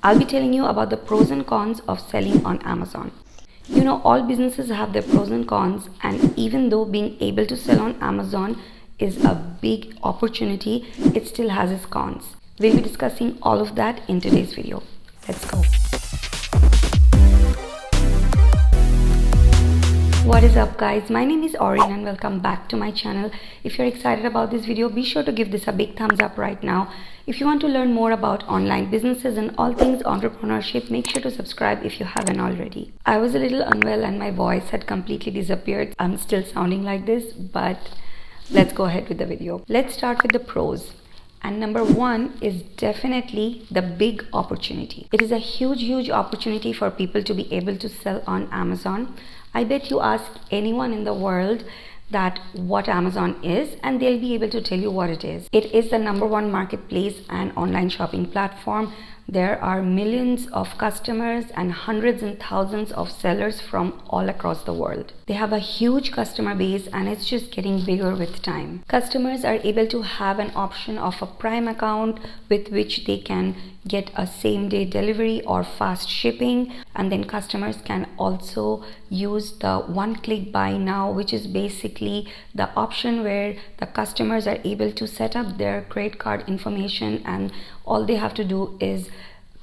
I'll be telling you about the pros and cons of selling on Amazon. You know, all businesses have their pros and cons, and even though being able to sell on Amazon is a big opportunity, it still has its cons. We'll be discussing all of that in today's video. Let's go. What is up guys, my name is Orinn and welcome back to my channel. If you're excited about this video, be sure to give this a big thumbs up right now. If you want to learn more about online businesses and all things entrepreneurship, make sure to subscribe if you haven't already. I was a little unwell and my voice had completely disappeared. I'm still sounding like this, but let's go ahead with the video. Let's start with the pros. And number one is definitely the big opportunity. It is a huge opportunity for people to be able to sell on Amazon. I bet you ask anyone in the world that what Amazon is and they'll be able to tell you what it is. It is the #1 marketplace and online shopping platform. There are millions of customers and hundreds and thousands of sellers from all across the world. They have a huge customer base and it's just getting bigger with time. Customers are able to have an option of a Prime account with which they can get a same-day delivery or fast shipping, and then customers can also use the one-click buy now, which is basically the option where the customers are able to set up their credit card information and all they have to do is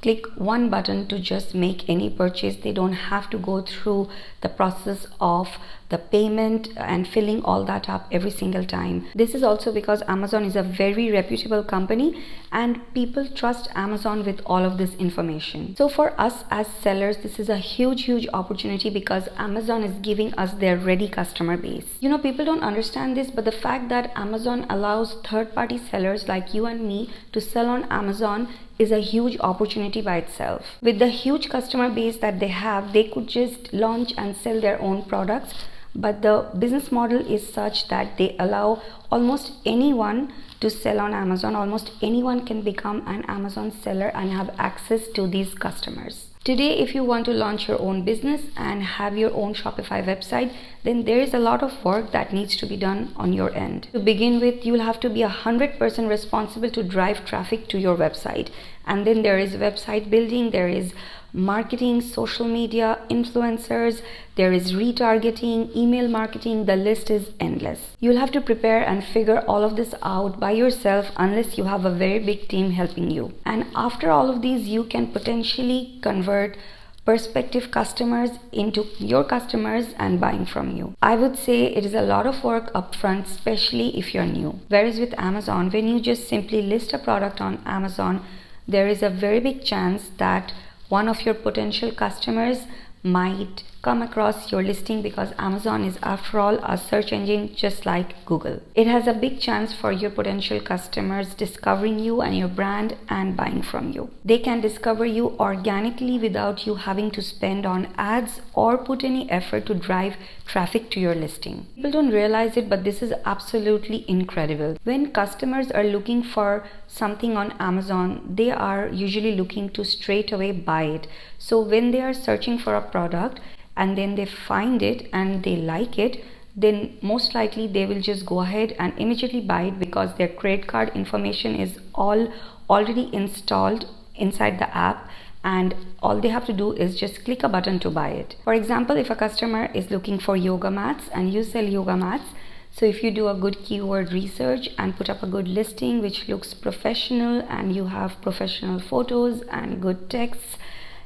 click one button to just make any purchase. They don't have to go through the process of the payment and filling all that up every single time. This is also because Amazon is a very reputable company and people trust Amazon with all of this information. So for us as sellers, this is a huge opportunity because Amazon is giving us their ready customer base. You know, people don't understand this, but the fact that Amazon allows third-party sellers like you and me to sell on Amazon is a huge opportunity by itself. With the huge customer base that they have, they could just launch and sell their own products, but the business model is such that they allow almost anyone to sell on Amazon. Almost anyone can become an Amazon seller and have access to these customers. Today, if you want to launch your own business and have your own Shopify website, then there is a lot of work that needs to be done on your end. To begin with, you'll have to be 100% responsible to drive traffic to your website. And then there is website building, there is marketing, social media, influencers, there is retargeting, email marketing, the list is endless. You'll have to prepare and figure all of this out by yourself unless you have a very big team helping you. And after all of these, you can potentially convert prospective customers into your customers and buying from you. I would say it is a lot of work upfront, especially if you're new. Whereas with Amazon, when you just simply list a product on Amazon, there is a very big chance that one of your potential customers might come across your listing because Amazon is, after all, a search engine just like Google. It has a big chance for your potential customers discovering you and your brand and buying from you. They can discover you organically without you having to spend on ads or put any effort to drive traffic to your listing. People don't realize it, but this is absolutely incredible. When customers are looking for something on Amazon, they are usually looking to straight away buy it. So when they are searching for a product and then they find it and they like it, then most likely they will just go ahead and immediately buy it because their credit card information is all already installed inside the app, and all they have to do is just click a button to buy it. For example, if a customer is looking for yoga mats and you sell yoga mats, so if you do a good keyword research and put up a good listing which looks professional and you have professional photos and good texts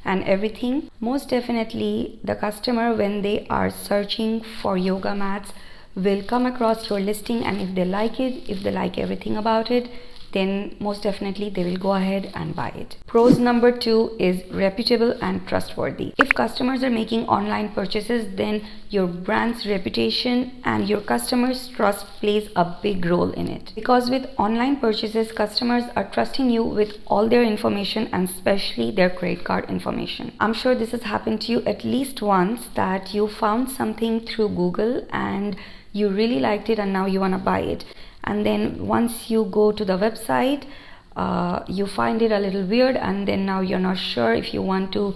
and everything, most definitely the customer, when they are searching for yoga mats, will come across your listing, and if they like it, if they like everything about it, then most definitely they will go ahead and buy it. Pros number 2 is reputable and trustworthy. If customers are making online purchases, then your brand's reputation and your customers' trust plays a big role in it. Because with online purchases, customers are trusting you with all their information and especially their credit card information. I'm sure this has happened to you at least once, that you found something through Google and you really liked it and now you want to buy it. And then once you go to the website, you find it a little weird, and then now you're not sure if you want to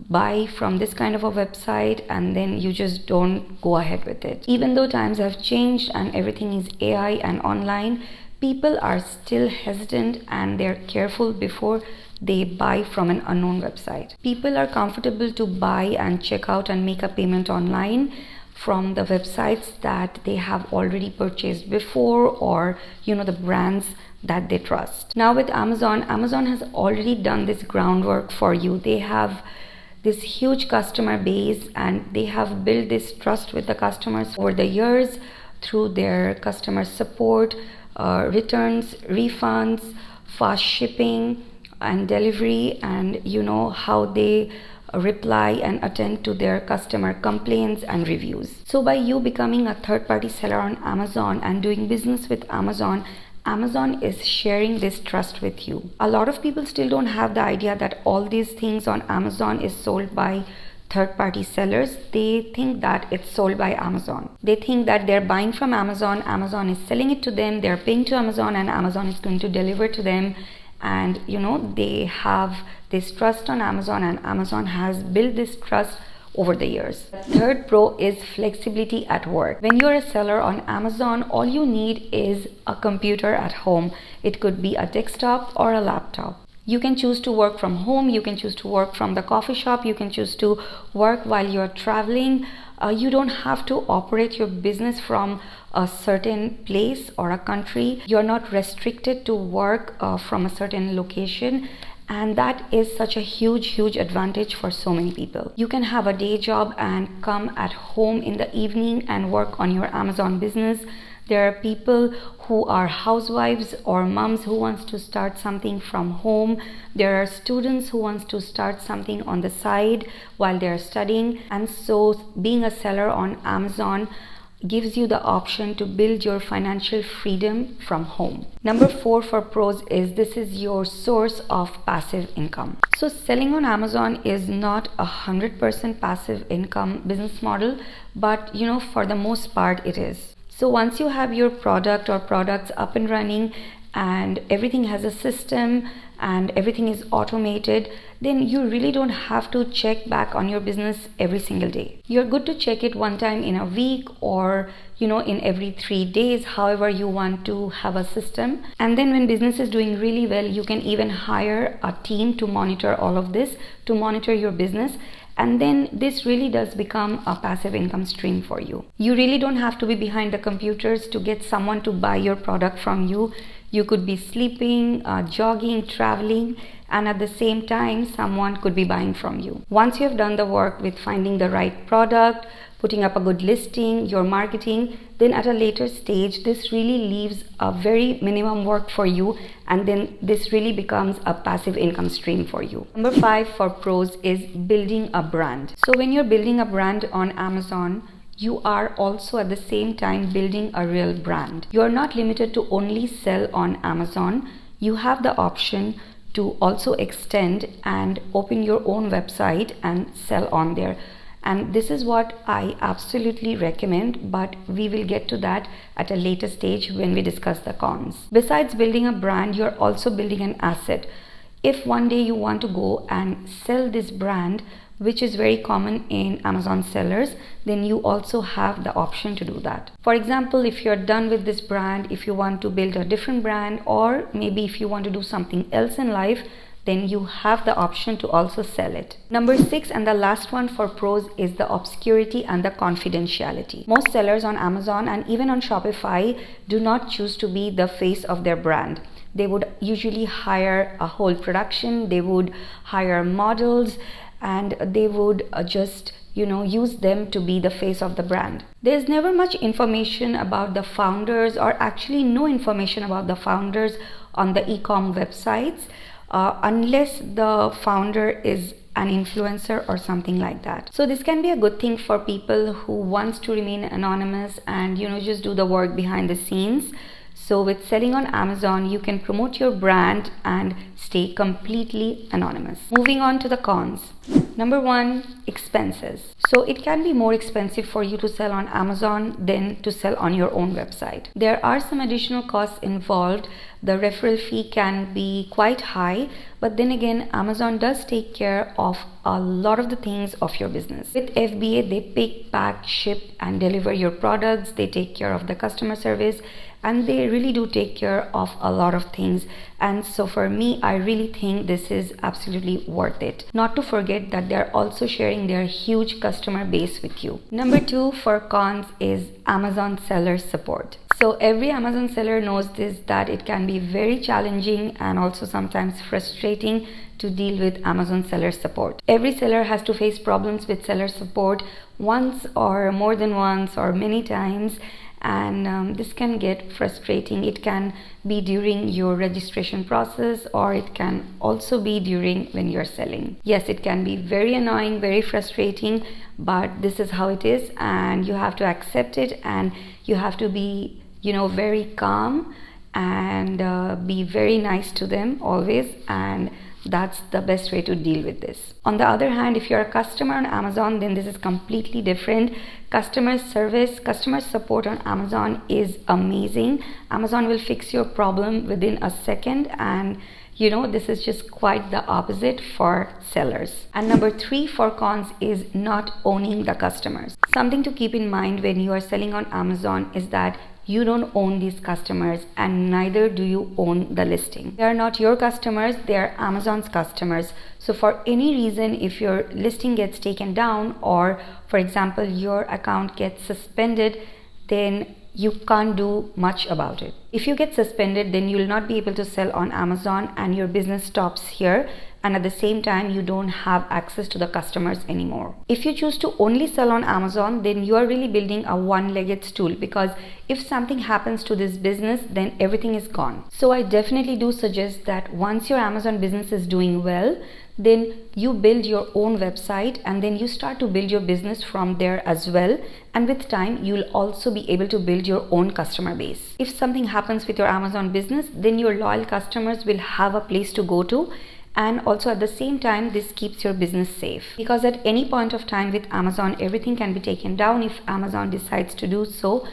buy from this kind of a website, and then you just don't go ahead with it. Even though times have changed and everything is AI and online, people are still hesitant and they're careful before they buy from an unknown website. People are comfortable to buy and check out and make a payment online from the websites that they have already purchased before, or the brands that they trust. Now with Amazon has already done this groundwork for you. They have this huge customer base and they have built this trust with the customers over the years through their customer support, returns, refunds, fast shipping and delivery, and how they reply and attend to their customer complaints and reviews. So by you becoming a third-party seller on Amazon and doing business with Amazon is sharing this trust with you. A lot of people still don't have the idea that all these things on Amazon is sold by third-party sellers. They think that it's sold by Amazon. They think that they're buying from Amazon is selling it to them, they're paying to Amazon, and Amazon is going to deliver to them. And they have this trust on Amazon, and Amazon has built this trust over the years. Third pro is flexibility at work. When you're a seller on Amazon, all you need is a computer at home. It could be a desktop or a laptop. You can choose to work from home, you can choose to work from the coffee shop, you can choose to work while you're traveling. You don't have to operate your business from a certain place or a country. You're not restricted to work from a certain location. And that is such a huge advantage for so many people. You can have a day job and come at home in the evening and work on your Amazon business. There are people who are housewives or moms who wants to start something from home. There are students who wants to start something on the side while they're studying. And so being a seller on Amazon gives you the option to build your financial freedom from home. Number 4 for pros is this is your source of passive income. So selling on Amazon is not 100% passive income business model, but for the most part it is. So once you have your product or products up and running and everything has a system and everything is automated, then you really don't have to check back on your business every single day. You're good to check it one time in a week or in every 3 days, however you want to have a system. And then when business is doing really well, you can even hire a team to monitor all of this, to monitor your business. And then this really does become a passive income stream for you. You really don't have to be behind the computers to get someone to buy your product from you. You could be sleeping, jogging, traveling, and at the same time someone could be buying from you. Once you have done the work with finding the right product, putting up a good listing, your marketing, then at a later stage this really leaves a very minimum work for you, and then this really becomes a passive income stream for you. Number 5 for pros is building a brand. So when you're building a brand on Amazon, you are also at the same time building a real brand. You are not limited to only sell on Amazon. You have the option to also extend and open your own website and sell on there. And this is what I absolutely recommend, but we will get to that at a later stage when we discuss the cons. Besides building a brand, you're also building an asset. If one day you want to go and sell this brand, which is very common in Amazon sellers, then you also have the option to do that. For example, if you're done with this brand, if you want to build a different brand, or maybe if you want to do something else in life, then you have the option to also sell it. Number 6 and the last one for pros is the obscurity and the confidentiality. Most sellers on Amazon and even on Shopify do not choose to be the face of their brand. They would usually hire a whole production, they would hire models, and they would just use them to be the face of the brand. There's never much information about the founders, or actually no information about the founders on the e-com websites, unless the founder is an influencer or something like that. So this can be a good thing for people who wants to remain anonymous and just do the work behind the scenes. So with selling on Amazon, you can promote your brand and stay completely anonymous. Moving on to the cons. Number one, expenses. So it can be more expensive for you to sell on Amazon than to sell on your own website. There are some additional costs involved. The referral fee can be quite high, but then again, Amazon does take care of a lot of the things of your business. With FBA, they pick, pack, ship, and deliver your products. They take care of the customer service, and they really do take care of a lot of things. And so for me, I really think this is absolutely worth it. Not to forget that they're also sharing their huge customer base with you. Number two for cons is Amazon seller support. So every Amazon seller knows this, that it can be very challenging and also sometimes frustrating to deal with Amazon seller support. Every seller has to face problems with seller support once or more than once or many times, and this can get frustrating. It can be during your registration process, or it can also be during when you're selling. Yes, it can be very annoying, very frustrating, but this is how it is, and you have to accept it, and you have to be very calm and be very nice to them always, and that's the best way to deal with this. On the other hand, if you're a customer on Amazon, then this is completely different. Customer service, customer support on Amazon is amazing. Amazon will fix your problem within a second, and this is just quite the opposite for sellers. And number three for cons is not owning the customers. Something to keep in mind when you are selling on Amazon is that you don't own these customers, and neither do you own the listing. They are not your customers, they are Amazon's customers. So for any reason, if your listing gets taken down, or for example your account gets suspended, then you can't do much about it. If you get suspended, then you will not be able to sell on Amazon, and your business stops here, and at the same time you don't have access to the customers anymore. If you choose to only sell on Amazon, then you are really building a one-legged stool, because if something happens to this business, then everything is gone. So I definitely do suggest that once your Amazon business is doing well, then you build your own website, and then you start to build your business from there as well. And with time, you'll also be able to build your own customer base. If something happens with your Amazon business, then your loyal customers will have a place to go to. And also at the same time, this keeps your business safe, because at any point of time with Amazon, everything can be taken down if Amazon decides to do so.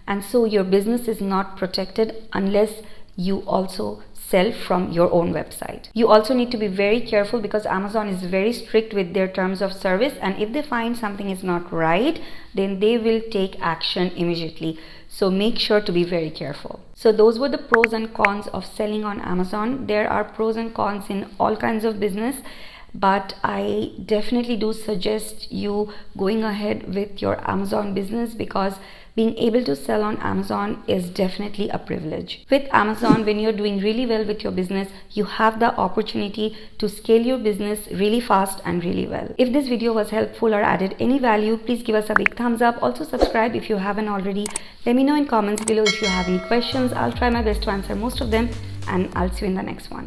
And so your business is not protected unless you also sell from your own website. You also need to be very careful, because Amazon is very strict with their terms of service, and if they find something is not right, then they will take action immediately. So make sure to be very careful. So those were the pros and cons of selling on Amazon. There are pros and cons in all kinds of business, but I definitely do suggest you going ahead with your Amazon business, because being able to sell on Amazon is definitely a privilege. With Amazon, when you're doing really well with your business, you have the opportunity to scale your business really fast and really well. If this video was helpful or added any value, please give us a big thumbs up. Also subscribe if you haven't already. Let me know in comments below if you have any questions. I'll try my best to answer most of them, and I'll see you in the next one.